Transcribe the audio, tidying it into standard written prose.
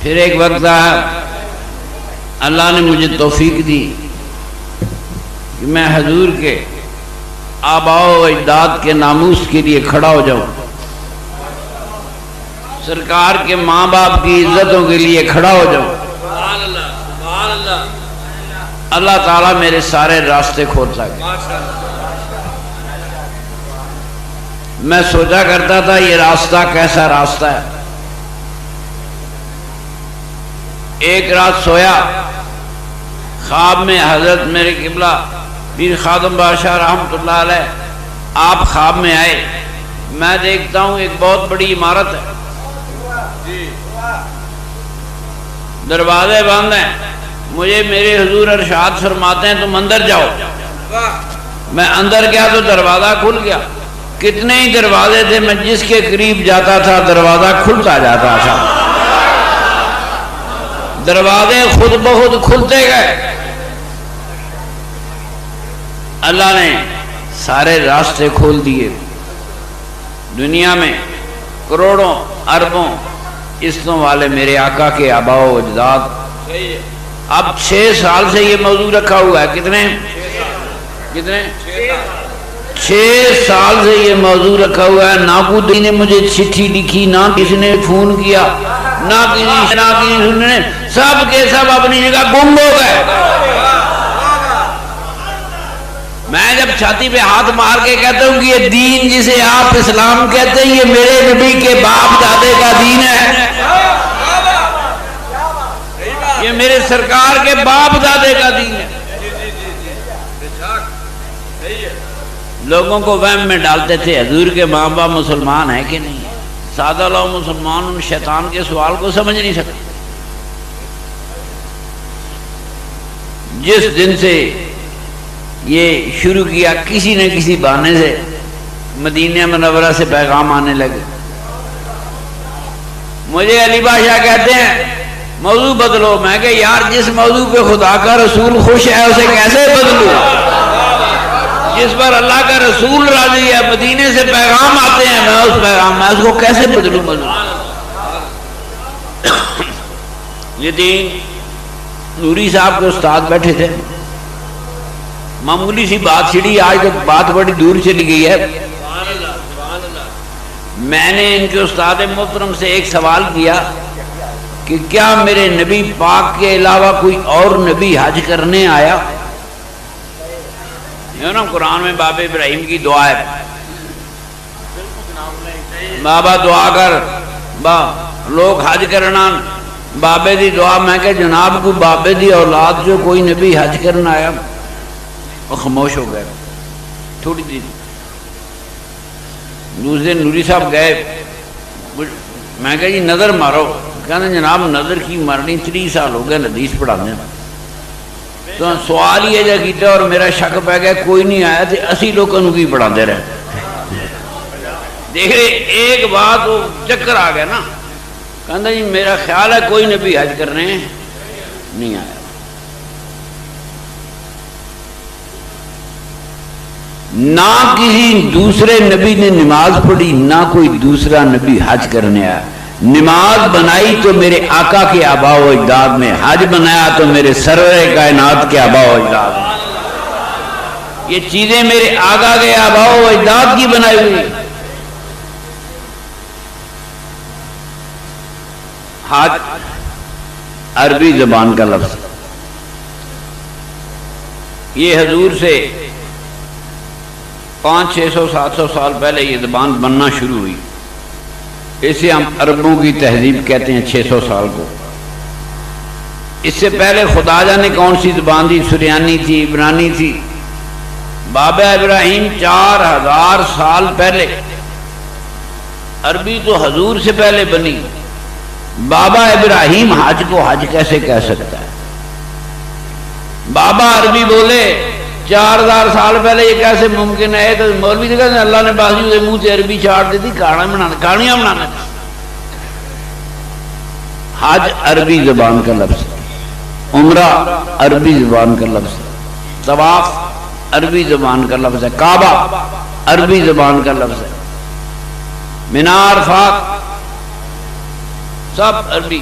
پھر ایک وقت آیا اللہ نے مجھے توفیق دی کہ میں حضور کے آباء و اجداد کے ناموس کے لیے کھڑا ہو جاؤں، سرکار کے ماں باپ کی عزتوں کے لیے کھڑا ہو جاؤں۔ اللہ تعالیٰ میرے سارے راستے کھولتا گیا۔ میں سوچا کرتا تھا یہ راستہ کیسا راستہ ہے۔ ایک رات سویا، خواب میں حضرت میرے قبلہ پیر خادم بادشاہ رحمۃ اللہ علیہ آپ خواب میں آئے۔ میں دیکھتا ہوں ایک بہت بڑی عمارت ہے، دروازے بند ہیں، مجھے میرے حضور ارشاد فرماتے ہیں تم اندر جاؤ۔ میں اندر گیا تو دروازہ کھل گیا۔ کتنے ہی دروازے تھے، میں جس کے قریب جاتا تھا دروازہ کھلتا جاتا تھا، دروازے خود بخود کھلتے گئے۔ اللہ نے سارے راستے کھول دیے۔ دنیا میں کروڑوں اربوں عزتوں والے میرے آقا کے آباء و اجداد۔ اب 6 سال سے یہ موضوع رکھا ہوا ہے۔ کتنے 6 سال سے یہ موضوع رکھا ہوا ہے۔ نہ کوئی نے مجھے چٹھی لکھی، نہ کسی نے فون کیا، نہ کسی نے، سب کے سب اپنی جگہ گم ہو گئے۔ میں جب چھاتی پہ ہاتھ مار کے کہتا ہوں کہ یہ دین جسے آپ اسلام کہتے ہیں یہ میرے نبی کے باپ دادے کا دین ہے، یہ میرے سرکار کے باپ دادے کا دین ہے۔ لوگوں کو وہم میں ڈالتے تھے حضور کے ماں باپ مسلمان ہیں کہ نہیں۔ سادہ لوگ مسلمان ان شیطان کے سوال کو سمجھ نہیں سکتے۔ جس دن سے یہ شروع کیا کسی نہ کسی بہانے سے مدینہ منورہ سے پیغام آنے لگے۔ مجھے علی بادشاہ کہتے ہیں موضوع بدلو۔ میں کہ یار جس موضوع پہ خدا کا رسول خوش ہے اسے کیسے بدلوں؟ جس پر اللہ کا رسول راضی ہے، مدینے سے پیغام آتے ہیں، میں اس کو کیسے بدلوں؟ یہ دین نوری صاحب کے استاد بیٹھے تھے، معمولی سی بات چھڑی، آج تک بات بڑی دور چلی گئی ہے۔ میں نے ان کے استاد محترم سے ایک سوال کیا کہ کیا میرے نبی پاک کے علاوہ کوئی اور نبی حج کرنے آیا؟ نا قرآن میں باب ابراہیم کی دعا ہے، بابا دعا کر لوگ حج کرنا، بابے دی دعا۔ میں کہ جناب کو بابے دی اولاد جو کوئی نبی حج کرنا آیا؟ وہ خاموش ہو گئے تھوڑی دیر۔ دوسرے نوری صاحب گئے، میں کہا جی نظر مارو۔ کہنا جناب نظر کی مارنی، 30 سال ہو گئے حدیث پڑھانے، تو سوال یہ جا کیتا اور میرا شک پہ گیا کوئی نہیں آیا تھے، اسی لوگوں کی پڑھاتے رہے۔ دیکھ رہے ایک بات وہ چکر آ گیا نا، کہنا جی میرا خیال ہے کوئی نبی حج کرنے نہیں آیا۔ نہ کسی دوسرے نبی نے نماز پڑھی، نہ کوئی دوسرا نبی حج کرنے آیا۔ نماز بنائی تو میرے آقا کے آباء و اجداد نے، حج بنایا تو میرے سرور کائنات کے آباء و اجداد نے۔ یہ چیزیں میرے آقا کے آباء و اجداد کی بنائی ہوئی۔ حج عربی زبان کا لفظ، یہ حضور سے 500 600 700 سال پہلے یہ زبان بننا شروع ہوئی۔ اسے ہم عربوں کی تہذیب کہتے ہیں 600 سال کو۔ اس سے پہلے خدا جانے کون سی زبان تھی، سریانی تھی، عبرانی تھی۔ بابا ابراہیم 4000 سال پہلے، عربی تو حضور سے پہلے بنی۔ بابا ابراہیم حج کو حج کیسے کہہ سکتا ہے؟ بابا عربی بولے 4000 سال پہلے، یہ کیسے ممکن ہے؟ تو مولوی نے کہا اللہ نے بازی کے منہ سے عربی چھاڑ دی تھی کہانیاں بنانا۔ حج عربی زبان کا لفظ ہے، عمرہ عربی زبان کا لفظ ہے، طواف عربی زبان کا لفظ ہے، کعبہ عربی زبان کا لفظ ہے، مینا عرفات سب عربی۔